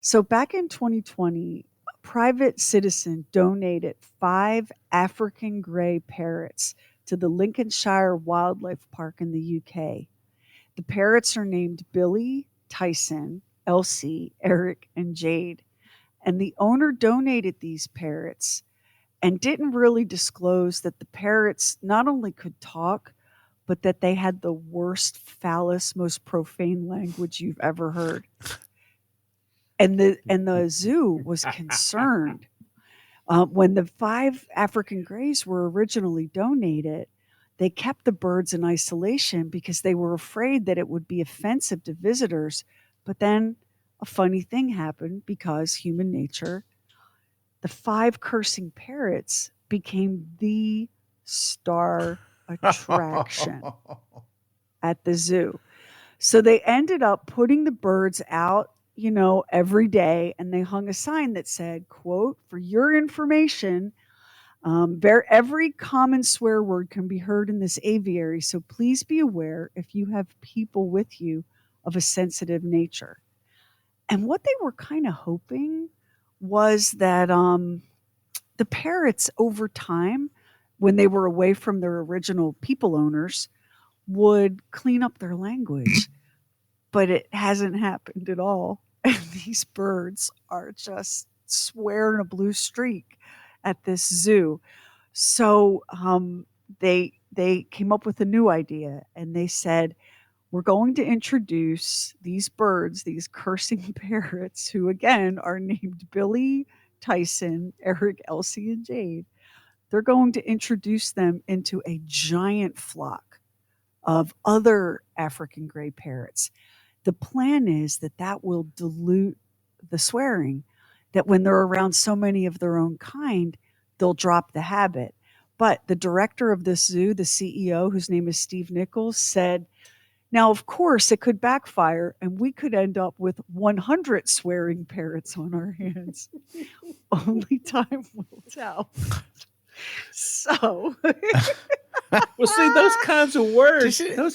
So back in 2020, a private citizen donated 5 African gray parrots to the Lincolnshire Wildlife Park in the UK. The parrots are named Billy, Tyson, Elsie, Eric, and Jade. And the owner donated these parrots and didn't really disclose that the parrots not only could talk, but that they had the worst, foulest, most profane language you've ever heard. And the zoo was concerned. When the 5 African grays were originally donated, they kept the birds in isolation because they were afraid that it would be offensive to visitors. But then a funny thing happened because human nature. The 5 cursing parrots became the star attraction at the zoo. So they ended up putting the birds out, every day, and they hung a sign that said, quote, for your information, every common swear word can be heard in this aviary, so please be aware if you have people with you of a sensitive nature. And what they were kind of hoping was that the parrots over time, when they were away from their original people owners, would clean up their language. But it hasn't happened at all. And these birds are just swearing a blue streak at this zoo. So they came up with a new idea, and they said, we're going to introduce these birds, these cursing parrots, who again are named Billy, Tyson, Eric, Elsie, and Jade. They're going to introduce them into a giant flock of other African gray parrots. The plan is that that will dilute the swearing, that when they're around so many of their own kind, they'll drop the habit. But the director of this zoo, the CEO, whose name is Steve Nichols, said, now, of course, it could backfire and we could end up with 100 swearing parrots on our hands. Only time will tell. So, Well, see, those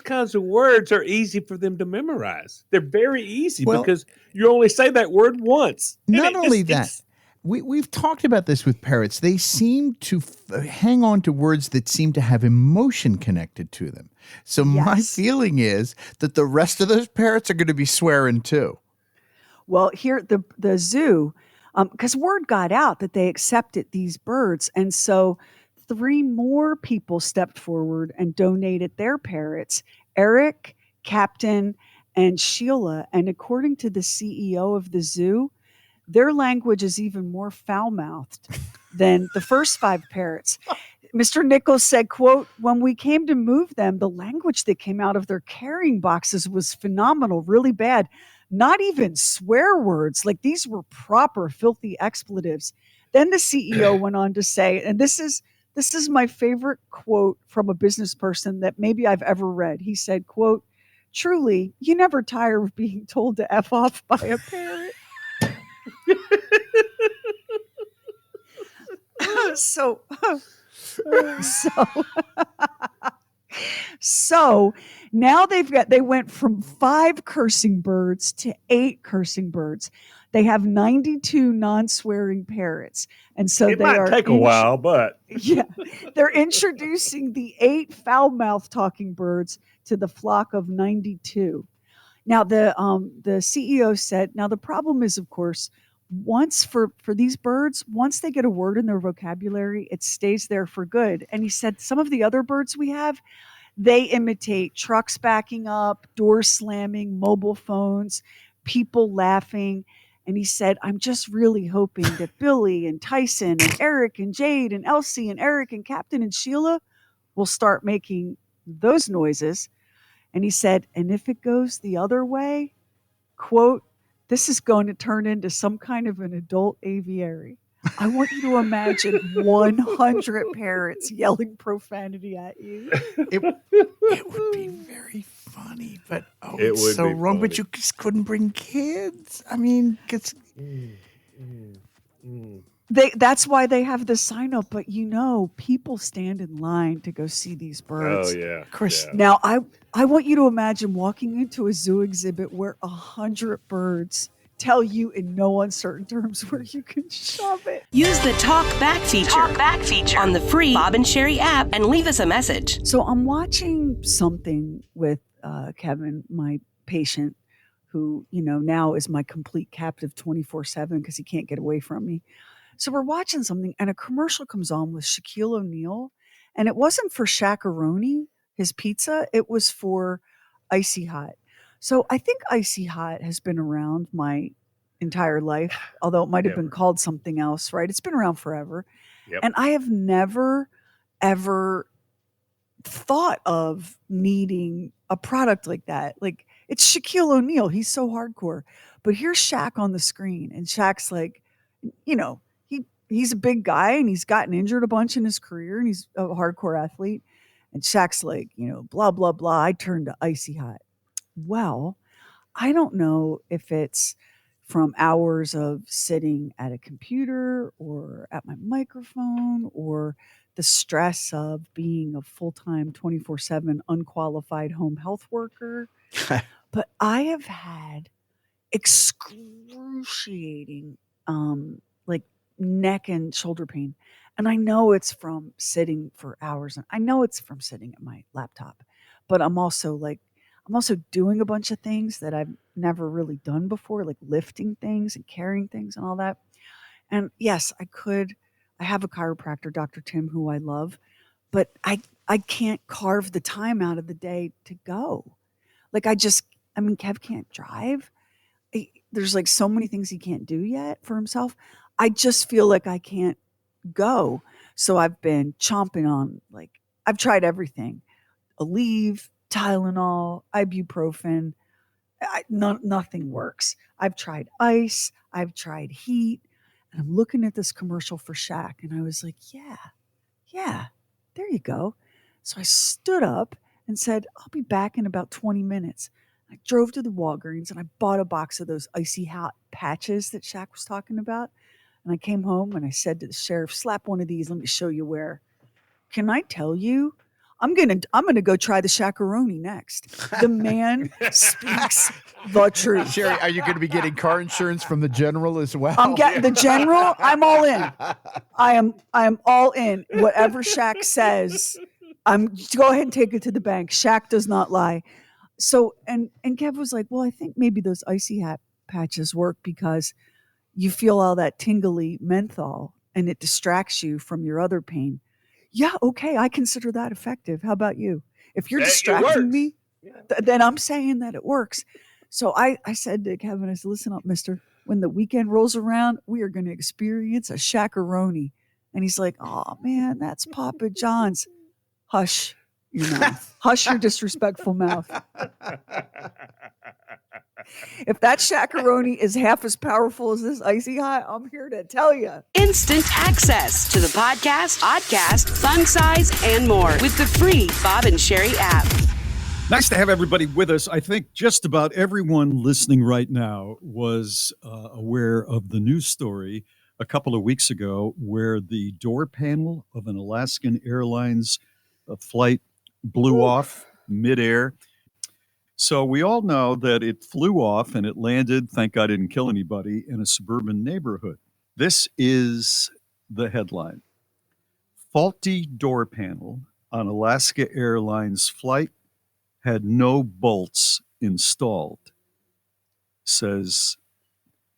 kinds of words are easy for them to memorize. They're very easy Well, because you only say that word once. And not only that, we've talked about this with parrots. They seem to hang on to words that seem to have emotion connected to them. So my yes. feeling is that the rest of those parrots are going to be swearing too. Well, here at the zoo, because word got out that they accepted these birds, and so 3 more people stepped forward and donated their parrots: Eric, Captain, and Sheila. And according to the CEO of the zoo, their language is even more foul-mouthed than the first 5 parrots. Mr. Nichols said, quote, when we came to move them, the language that came out of their carrying boxes was phenomenal, really bad. Not even swear words. Like these were proper filthy expletives. Then the CEO went on to say, and this is my favorite quote from a business person that maybe I've ever read. He said, quote, truly, you never tire of being told to F off by a parrot. so so so now they went from 5 cursing birds to 8 cursing birds. They have 92 non-swearing parrots, and so it they might are take a while, but yeah, they're introducing the 8 foul-mouthed talking birds to the flock of 92. Now the CEO said, now the problem is, of course, once for these birds, once they get a word in their vocabulary, it stays there for good. And he said some of the other birds we have, they imitate trucks backing up, doors slamming, mobile phones, people laughing. And he said, I'm just really hoping that Billy and Tyson and Eric and Jade and Elsie and Eric and Captain and Sheila will start making those noises. And he said, and if it goes the other way, quote, this is going to turn into some kind of an adult aviary. I want you to imagine 100 parrots yelling profanity at you. It would be very funny, but It it's would so be wrong. But funny. you just couldn't bring kids. I mean, it's That's why they have the sign up, but people stand in line to go see these Oh birds. yeah, Chris. yeah. Now, I want you to imagine walking into a zoo exhibit where 100 birds tell you in no uncertain terms where you can shove it. Use the Talk Back feature on the free Bob and Sheri app and leave us a message. So I'm watching something with Kevin, my patient, who, now is my complete captive 24/7 because he can't get away from me. So we're watching something and a commercial comes on with Shaquille O'Neal, and it wasn't for Shaq-a-Roni, his pizza, it was for Icy Hot. So I think Icy Hot has been around my entire life, although it might have been called something else, right? It's been around forever. Yep. And I have never, ever thought of needing a product like that. Like, it's Shaquille O'Neal. He's so hardcore. But here's Shaq on the screen, and Shaq's like, he's a big guy and he's gotten injured a bunch in his career and he's a hardcore athlete. And Shaq's like, blah, blah, blah. I turned to Icy Hot. Well, I don't know if it's from hours of sitting at a computer or at my microphone or the stress of being a full-time 24/7 unqualified home health worker. But I have had excruciating like neck and shoulder pain. And I know it's from sitting for hours. And I know it's from sitting at my laptop. But I'm also doing a bunch of things that I've never really done before, like lifting things and carrying things and all that. And yes, I have a chiropractor, Dr. Tim, who I love, but I can't carve the time out of the day to go. Like Kev can't drive. There's like so many things he can't do yet for himself. I just feel like I can't go. So I've been chomping on, I've tried everything. Aleve, Tylenol, ibuprofen. Nothing works. I've tried ice. I've tried heat. And I'm looking at this commercial for Shaq. And I was like, yeah, there you go. So I stood up and said, I'll be back in about 20 minutes. I drove to the Walgreens and I bought a box of those Icy Hot patches that Shaq was talking about. And I came home and I said to the sheriff, slap one of these. Let me show you where. Can I tell you? I'm gonna go try the Shaq-a-Roni next. The man speaks the truth. Sheri, are you going to be getting car insurance from the General as well? I'm getting the General. I'm all in. I am all in. Whatever Shaq says, go ahead and take it to the bank. Shaq does not lie. So and Kev was like, well, I think maybe those Icy Hot patches work because you feel all that tingly menthol and it distracts you from your other pain. Yeah, okay, I consider that effective. How about you? If you're distracting me, then I'm saying that it works. So I said to Kevin, I said, listen up, mister. When the weekend rolls around, we are going to experience a Shaq-a-Roni. And he's like, oh, man, that's Papa John's. Hush your mouth. Hush your disrespectful mouth. If that Shaq-a-Roni is half as powerful as this Icy Hot, I'm here to tell you. Instant access to the podcast, oddcast, fun size, and more with the free Bob and Sheri app. Nice to have everybody with us. I think just about everyone listening right now was aware of the news story a couple of weeks ago where the door panel of an Alaskan Airlines flight blew off midair. So we all know that it flew off and it landed, thank God it didn't kill anybody, in a suburban neighborhood. This is the headline. Faulty door panel on Alaska Airlines flight had no bolts installed, says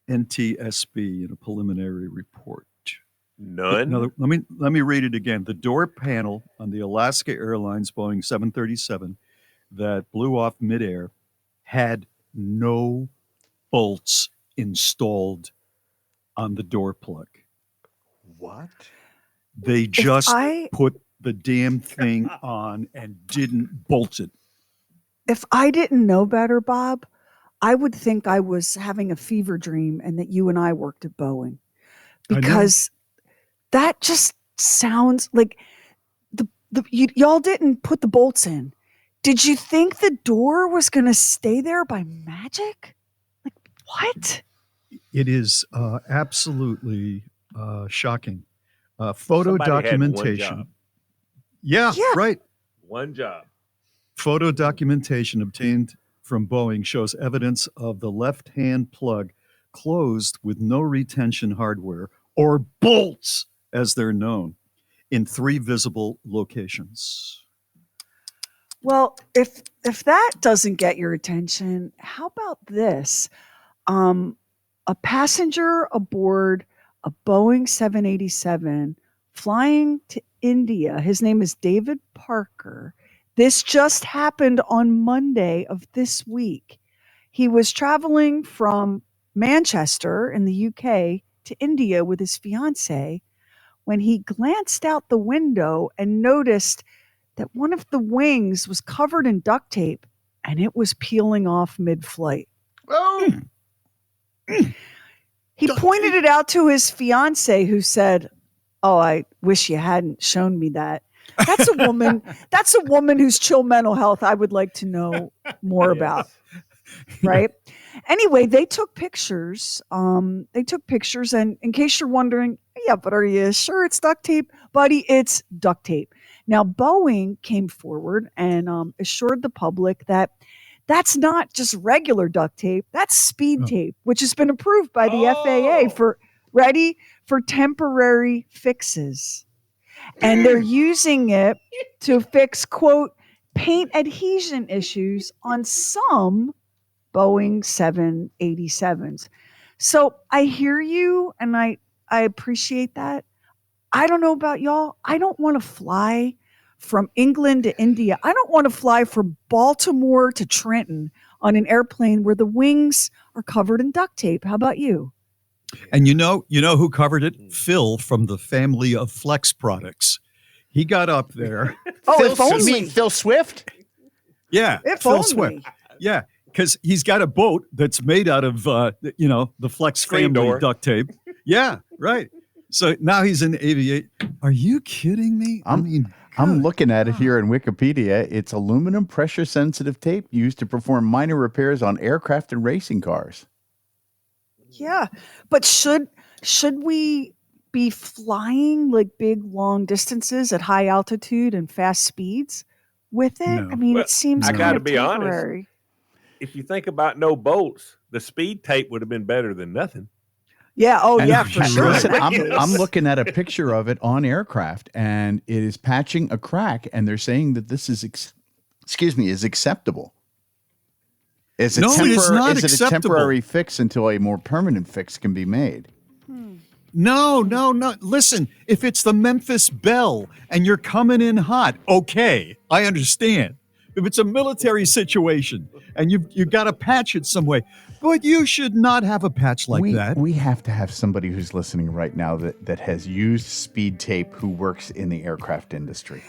NTSB in a preliminary report. None? Now, let me read it again. The door panel on the Alaska Airlines Boeing 737 that blew off midair had no bolts installed on the door plug. What? They just put the damn thing on and didn't bolt it. If I didn't know better, Bob, I would think I was having a fever dream and that you and I worked at Boeing. Because that just sounds like y'all didn't put the bolts in. Did you think the door was going to stay there by magic? Like, what? It is absolutely shocking. Photo Somebody documentation. had one job. Yeah, right. One job. Photo documentation obtained from Boeing shows evidence of the left-hand plug closed with no retention hardware, or bolts as they're known, in 3 visible locations. Well, if that doesn't get your attention, how about this? Um, a passenger aboard a Boeing 787 flying to India. His name is David Parker. This just happened on Monday of this week. He was traveling from Manchester in the UK to India with his fiancee when he glanced out the window and noticed that one of the wings was covered in duct tape and it was peeling off mid-flight. Oh, He pointed it out to his fiance, who said, "Oh, I wish you hadn't shown me that." That's a woman. That's a woman whose chill mental health I would like to know more about. Right? Anyway, they took pictures. And in case you're wondering, yeah, but are you sure it's duct tape, buddy? It's duct tape. Now, Boeing came forward and assured the public that that's not just regular duct tape. That's speed tape, which has been approved by the FAA for temporary fixes. And they're using it to fix, quote, paint adhesion issues on some Boeing 787s. So I hear you and I appreciate that. I don't know about y'all. I don't want to fly from England to India. I don't want to fly from Baltimore to Trenton on an airplane where the wings are covered in duct tape. How about you? And you know who covered it? Phil from the family of Flex products. He got up there. If You only. mean Phil Swift? Yeah, If Phil only. Swift. Yeah, because he's got a boat that's made out of the Flex Screen family door. duct tape. Yeah, right. So now he's in aviate. Are you kidding me? I'm looking at it here in Wikipedia. It's aluminum pressure-sensitive tape used to perform minor repairs on aircraft and racing cars. Yeah. But should we be flying like big long distances at high altitude and fast speeds with it? No. I mean, Well, it seems I kind gotta of be honest. temporary. If you think about no bolts, the speed tape would have been better than nothing. Yeah. Oh, And yeah, for sure. Listen, I'm Ridiculous. looking at a picture of it on aircraft, and it is patching a crack, and they're saying that this is, is acceptable. Is No, it is not is it a acceptable. temporary fix until a more permanent fix can be made? No. Listen, if it's the Memphis Belle and you're coming in hot, okay, I understand. If it's a military situation and you've got to patch it some way, but you should not have a patch like that. We have to have somebody who's listening right now that has used speed tape who works in the aircraft industry.